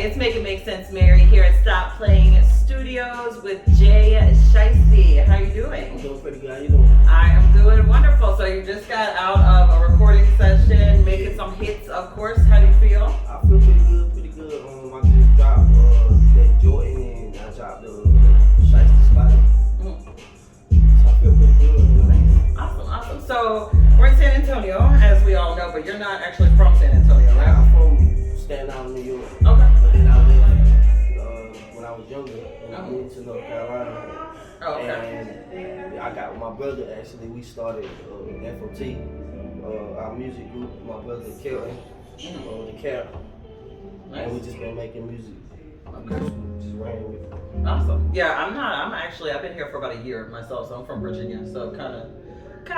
It's Make It Make Sense, Mary, here at Stop Playing Studios with Jay Shicey. How are you doing? I'm doing pretty good. How you doing? I am doing wonderful. So you just got out of a recording session, making some hits, of course. How do you feel? I feel pretty good, pretty good. I just dropped that Jordan and I dropped the Shiesty Spider. So I feel pretty good. Nice. Awesome. So we're in San Antonio, as we all know, but you're not actually from San Antonio, right? I'm from Staten Island, New York. Okay. But then I lived when I was younger and I moved to North Carolina. Oh, okay. And I got with my brother actually. We started FOT, our music group. My brother Kelly, the Cap. Nice. And we just been making music. Okay. Just ran with it. Awesome. Yeah, I've been here for about a year myself, so I'm from Virginia, so kind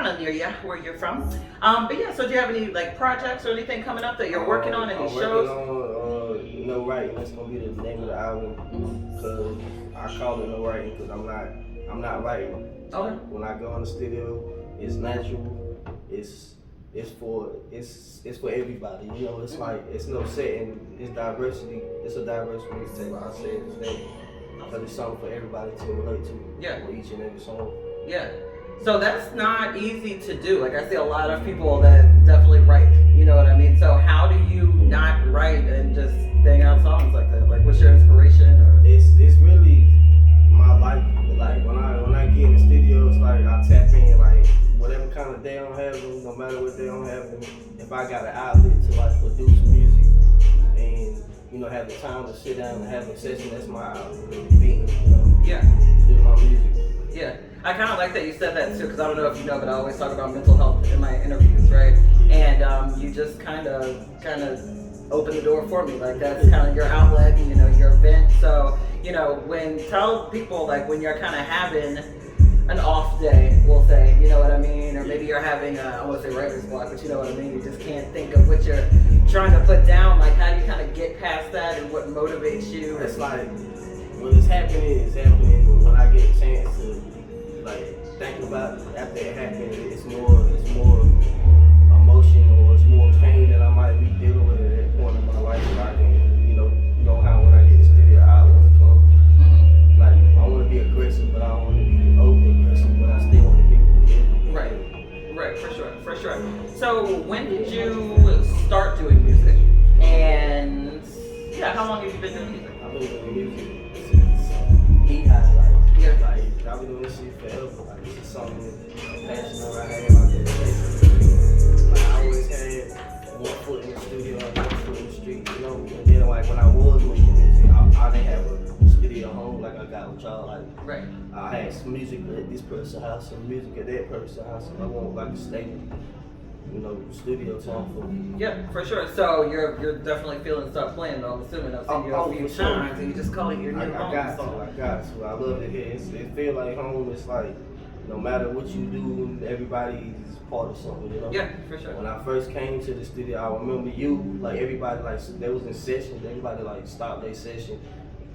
of near you, where you're from. But yeah, so do you have any like projects or anything coming up that you're working on, any shows? Working on No Writing. That's gonna be the name of the album. Cause I call it No Writing because I'm not writing. Okay. When I go in the studio, it's natural. It's for everybody. You know, it's like it's no setting. It's diversity. It's a diverse mixtape. I say it today because it's something for everybody to relate to. Yeah. For each and every song. Yeah. So that's not easy to do. Like I see a lot of people that definitely write. You know what I mean? So how do you not write and just bang out songs like that? Like what's your inspiration? Or? It's really my life. Like when I get in the studio, it's like I tap in like whatever kind of day I'm having, no matter what day I'm having. If I got an outlet to like produce music and have the time to sit down and have a session, that's my outlet. Being, Yeah. do my music. Yeah. I kind of like that you said that too, because I don't know if you know, but I always talk about mental health in my interviews, right? And you just kind of open the door for me. Like that's kind of your outlet, your vent. So, tell people like when you're kind of having an off day, we'll say, you know what I mean? Or maybe you're having, I won't say writer's block, but you know what I mean? You just can't think of what you're trying to put down. Like how do you kind of get past that and what motivates you? It's like when it's happening, but when I get a chance to like think about it after it happened, it's more emotion or it's more pain that I might be dealing with at that point in my life. So I can, know how when I get in the studio, I want to come. Mm-hmm. Like I want to be aggressive, but I don't want to be over aggressive, but I still want to be good. Right, for sure. So when did you start doing music? And yeah, how long have you been doing music? I've been doing music since he-high, like I've been doing this shit forever. Like this is something passionate I have. Like I always had one foot in the studio and one foot in the street, And then like when I was making music, I didn't have a studio home like I got with y'all. Like Right. I had some music at this person's house, some music at that person's house. I want like a stable, studio time for me. Yeah, for sure. So you're definitely feeling Stop Playing though. I'm assuming I've seen you a few for sure. times and you just call it your new home. I got to. I love it here. It feels like home. It's like no matter what you do, everybody is part of something, Yeah, for sure. When I first came to the studio, I remember you, like everybody, like they was in sessions. Everybody like stopped their session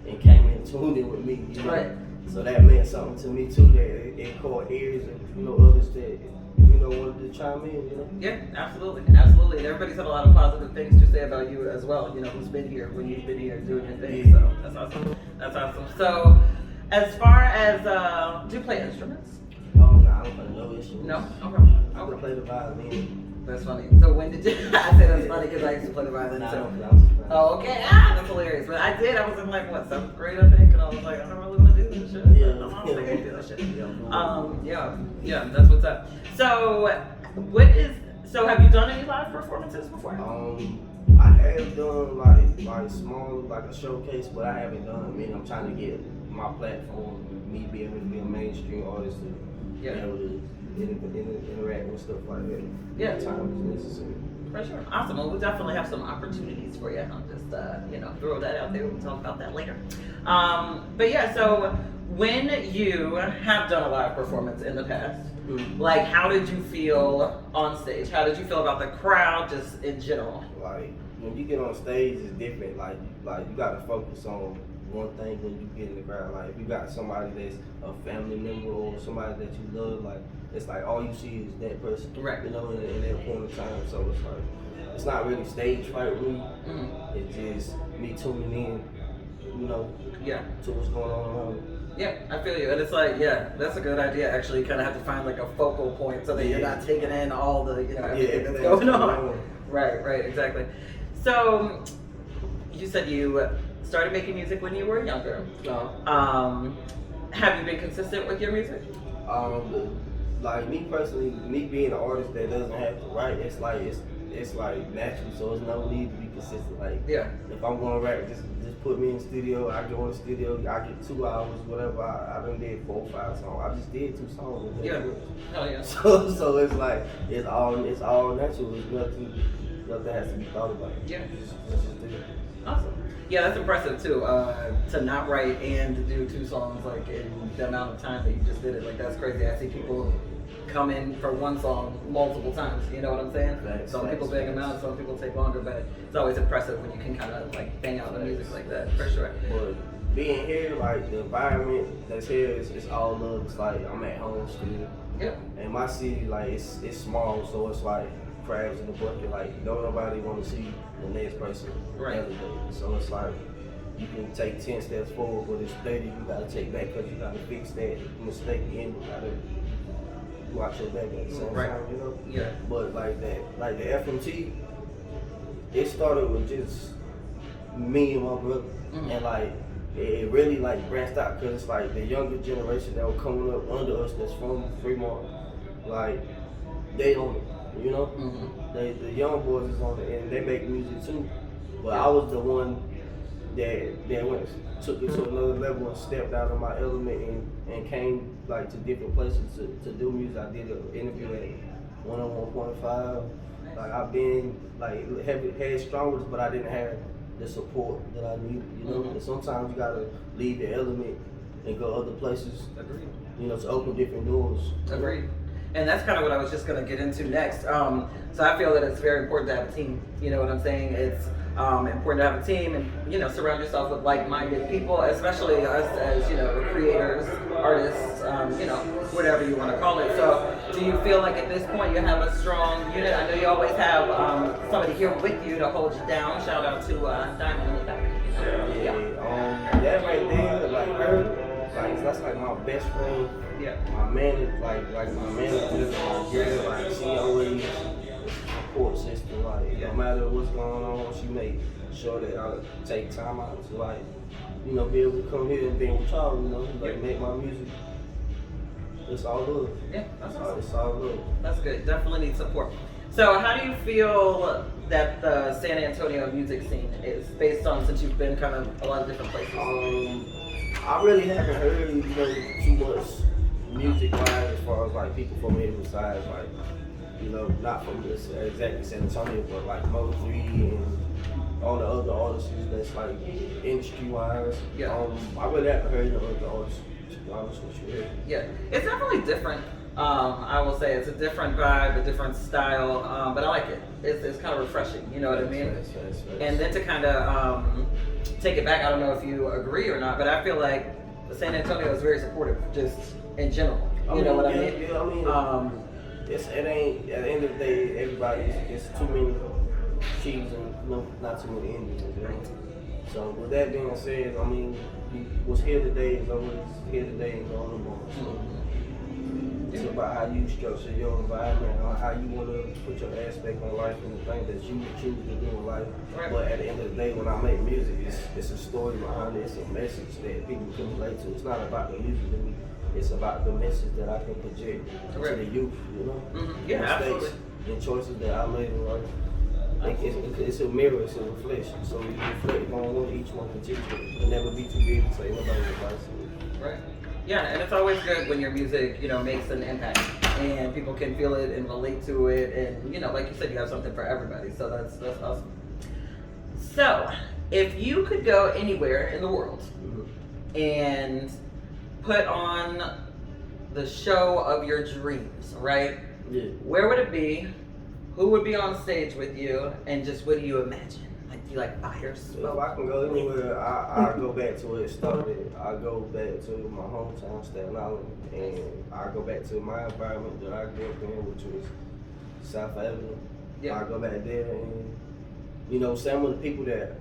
and came in tuned in with me. Right. So that meant something to me too. That it caught ears and others that wanted to chime in. Yeah, absolutely. And everybody's had a lot of positive things to say about you as well. Who's been here when you've been here doing your thing. So that's awesome. So as far as do you play instruments? Oh no, I don't play no instruments. No. Okay. I would play the violin. That's funny. So when did you? I say that's funny because I used to play the violin Nah, I too. don't play. I'm just playing. Oh, okay. That's hilarious. But I did. I was in like what 7th grade, I think, and I was like, I don't really want to do this shit. Yeah. I'm not gonna do this shit. Yeah. That's what's up. So, have you done any live performances before? I have done like small, like a showcase, but I haven't done. I'm trying to get my platform, me being able to be a mainstream artist, to be able to interact with stuff like that. Yeah. Time is necessary. For sure. Awesome. Well, we'll definitely have some opportunities for you. I'll just, throw that out there. We'll talk about that later. But yeah, so when you have done a live performance in the past, like how did you feel on stage? How did you feel about the crowd just in general? Like when you get on stage, it's different. Like you got to focus on one thing when you get in the crowd. Like if you got somebody that's a family member or somebody that you love, like it's like all you see is that person. Right. In that point of time. So it's like it's not really stage fright with me. Mm-hmm. It's just me tuning in, you know, Yeah. to what's going on around me. Yeah, I feel you. And it's like, yeah, that's a good idea. Actually, you kind of have to find like a focal point so that you're not taking in all the, you know, everything that's going on. Right, exactly. So, you said you started making music when you were younger. Have you been consistent with your music? Like me personally, me being an artist that doesn't have to write, it's like natural, so there's no need to be consistent. Like, Yeah. if I'm going to rap, just put me in the studio. I go in the studio, I get 2 hours, whatever. I done did 4 or 5 songs. I just did 2 songs. Yeah. Hell yeah. So it's like it's all natural. There's nothing has to be thought about. Yeah. It's just do it. Awesome. Yeah, that's impressive too. To not write and to do 2 songs like in the amount of time that you just did it. Like that's crazy. I see people come in for 1 song multiple times. You know what I'm saying? Some people bang them out, some people take longer, but it's always impressive when you can kind of like bang out the music like that. For sure. But being here, like the environment that's here is all love. It's like I'm at home still. Yep. And my city, like it's small, so it's like crabs in the bucket. Like don't nobody want to see the next person every day. So it's like you can take 10 steps forward, but it's 30 you gotta take back because you gotta fix that mistake and you gotta watch your back at the same time, you know? Yeah. But like the FMT, it started with just me and my brother, and like it really like branched out because it's like the younger generation that were coming up under us that's from Fremont, like they own it, you know? The young boys is on it and they make music too. But I was the one that took it to another level and stepped out of my element and came like to different places to do music. I did an interview at 101.5. Like I've been like had strongest, but I didn't have the support that I needed, you know? And sometimes you gotta leave your element and go other places. Agreed. You know, to open different doors. Agreed. And that's kind of what I was just going to get into next. So I feel that it's very important to have a team. You know what I'm saying? It's important to have a team and, you know, surround yourself with like-minded people, especially us as, you know, creators, artists, you know, whatever you want to call it. So do you feel like at this point you have a strong unit? I know you always have somebody here with you to hold you down. Shout out to Diamond in the back. That right there, like her, like that's like my best friend. Yeah. My man, like my manager, my girl, like she always support system. Like no matter what's going on, she make sure that I take time out to like, you know, be able to come here and be with y'all, you know, like make my music. It's all love. Yeah, that's awesome. It's all love. That's good. Definitely need support. So how do you feel that the San Antonio music scene is based on, since you've been kind of a lot of different places? I really haven't heard, you know, too much music wise as far as like people from here besides like, you know, not from this exactly San Antonio, but like Mo3 and all the other artists that's like industry wise. Yeah. I really haven't heard the other artists, to be honest with you. Yeah, it's definitely different. I will say it's a different vibe, a different style, but I like it. It's kind of refreshing, you know what I mean? Yes. And then to kind of take it back, I don't know if you agree or not, but I feel like San Antonio is very supportive, just in general. You know what I mean? Yeah, I mean, it ain't, at the end of the day, everybody, it's too many cheese and not too many Indians, you know? So with that being said, I mean, what's here today is always here today and gone tomorrow. So it's about how you structure your environment, how you want to put your aspect on life and the things that you choose to do in life. Right. But at the end of the day, when I make music, it's a story behind it. It's a message that people can relate to. It's not about the music to me. It's about the message that I can project to the youth, you know? Yeah, absolutely. And choices that I made in life. Like it's a mirror, it's a reflection. So you reflect on what each one can teach you. It'll never be too big to say nobody's advice. Right. Yeah, and it's always good when your music, you know, makes an impact and people can feel it and relate to it, and you know, like you said, you have something for everybody. So that's awesome. So, if you could go anywhere in the world and put on the show of your dreams, right? Yeah. Where would it be? Who would be on stage with you? And just what do you imagine? Like, do you like fire, smoke? If I can go anywhere, I go back to where it started. I go back to my hometown, Staten Island, and I go back to my environment that I grew up in, which was South Avenue. I go back there and, you know, some of the people that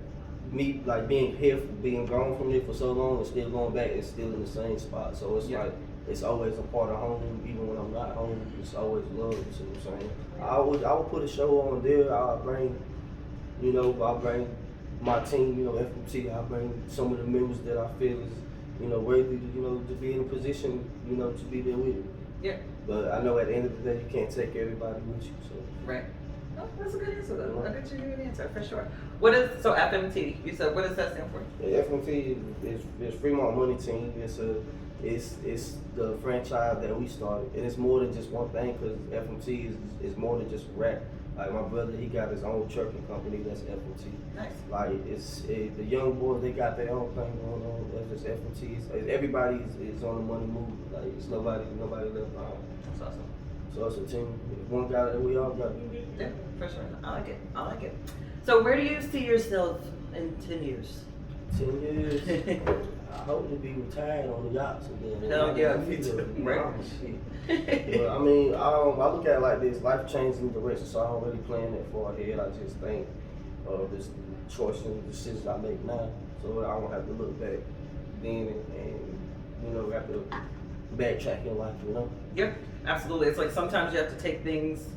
me, like being here, being gone from there for so long and still going back, it's still in the same spot. So it's like, it's always a part of home, even when I'm not home. It's always love, you see what I'm saying? I would put a show on there. I'll bring my team, you know, FMT. I'll bring some of the members that I feel is, you know, worthy to, you know, to be in a position, you know, to be there with me. Yeah. But I know at the end of the day, you can't take everybody with you, so. Right. Oh, that's a good answer though. I bet you knew the answer for sure. What is, so FMT, you said, what does that stand for? Yeah, FMT is Fremont Money Team. It's the franchise that we started, and it's more than just one thing, because FMT is more than just rap. Like my brother, he got his own trucking company that's FMT. Nice. Like the young boys, they got their own thing going on. That's just FMT. Everybody is on the money move. Like it's nobody left behind. That's awesome. So it's a team. One guy that we all got. Yeah, for sure. I like it. So where do you see yourself in 10 years? 10 years. I hope to be retired on the yachts again. Hell yeah, me too. Right. But I mean, I look at it like this: life changing direction. So I don't really plan that far ahead. I just think of this choice and decisions I make now, so I don't have to look back then and you know have to backtrack in life. You know. Yep, absolutely. It's like sometimes you have to take things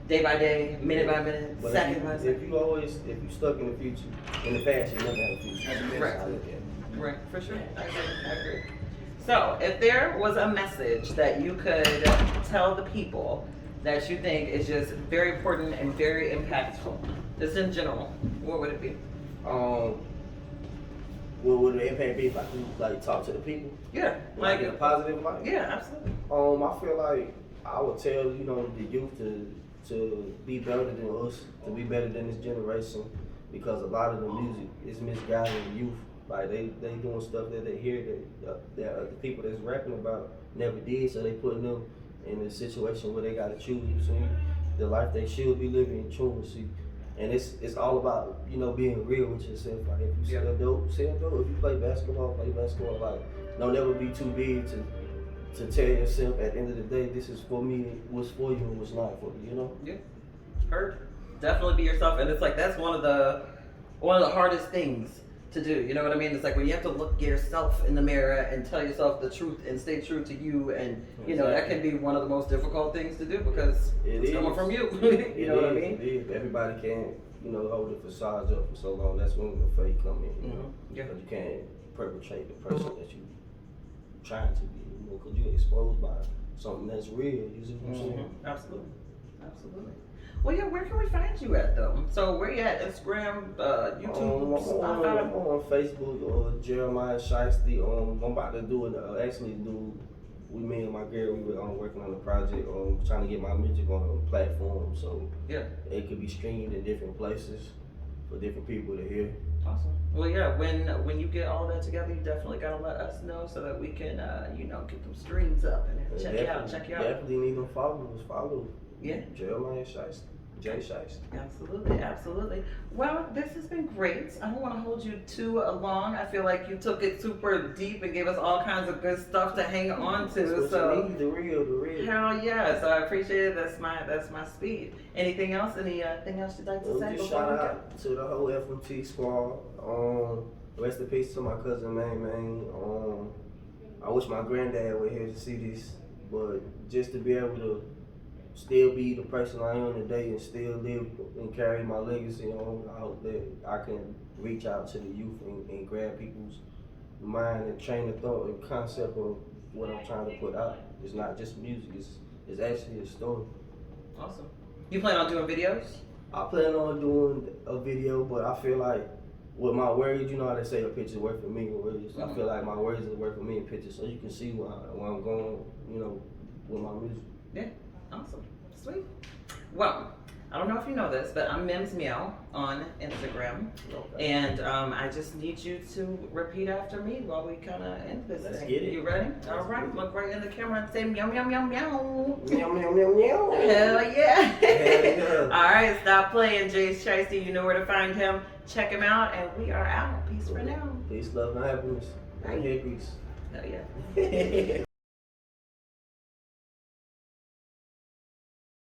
day by day, minute by minute, but second by second. If you stuck in the future, in the past, you never have a future. Right. I look at it. Right, for sure. I agree. So, if there was a message that you could tell the people that you think is just very important and very impactful, just in general, what would it be? What would the impact be if I could like talk to the people? Yeah, Like in a positive light? Yeah, absolutely. I feel like I would tell, you know, the youth to be better than us, to be better than this generation, because a lot of the music is misguiding the youth. Like they doing stuff that they hear that the people that's rapping about never did, so they putting them in a situation where they gotta choose between the life they should be living and truancy. And it's all about, you know, being real with yourself. Like if you sell dope, sell dope. If you play basketball, play basketball. Like don't ever be too big to tell yourself at the end of the day, this is for me, what's for you and what's not for you, you know? Yeah. Heard. Definitely be yourself. And it's like that's one of the hardest things to do, you know what I mean? It's like when you have to look yourself in the mirror and tell yourself the truth and stay true to you, and you know that can be one of the most difficult things to do because it's coming from you. You know what I mean? It is. Everybody can't, you know, hold the facades up for so long. That's when the fake come in. You know? Yeah. Because you can't perpetrate the person that you trying to be. You know, because you're exposed by something that's real. You see what I'm saying? Absolutely. Well, yeah, where can we find you at though? So where you at? Instagram, YouTube, I'm on Facebook or Jeremiah Shiesty. I'm about to do it. Me and my girl, we were working on a project, trying to get my music on a platform, so it could be streamed in different places for different people to hear. Awesome. Well, yeah, when you get all that together, you definitely gotta let us know so that we can, you know, get them streams up and check you out. Definitely need them followers. Follow. Yeah. Jeremiah Shiesty. Jay Shiesty. Absolutely. Well, this has been great. I don't want to hold you too long. I feel like you took it super deep and gave us all kinds of good stuff to hang on to. That's what you need, the real. Hell yeah! So I appreciate it. That's my speed. Anything else? Anything else you'd like to say? Just shout out to the whole FMT squad. Rest in peace to my cousin Man. I wish my granddad were here to see this, but just to be able to still be the person I am today and still live and carry my legacy on. I hope that I can reach out to the youth and grab people's mind and train of thought and concept of what I'm trying to put out. It's not just music, it's actually a story. Awesome. You plan on doing videos? I plan on doing a video, but I feel like with my words, you know how they say a picture's worth of a million words. I feel like my words are worth of a million pictures, so you can see where I'm going, you know, with my music. Yeah. Awesome. Sweet. Well, I don't know if you know this, but I'm MiMs Meow on Instagram. Okay. And I just need you to repeat after me while we kind of end this Let's thing. get it. You ready? All right. Look right in the camera and say meow, meow, meow, meow. Meow, meow, meow, meow. Hell yeah. Hell yeah. All right. Stop playing, Jay Shiesty. You know where to find him. Check him out, and we are out. Peace for now. Peace, love, and happiness. And hair grease. Hell yeah.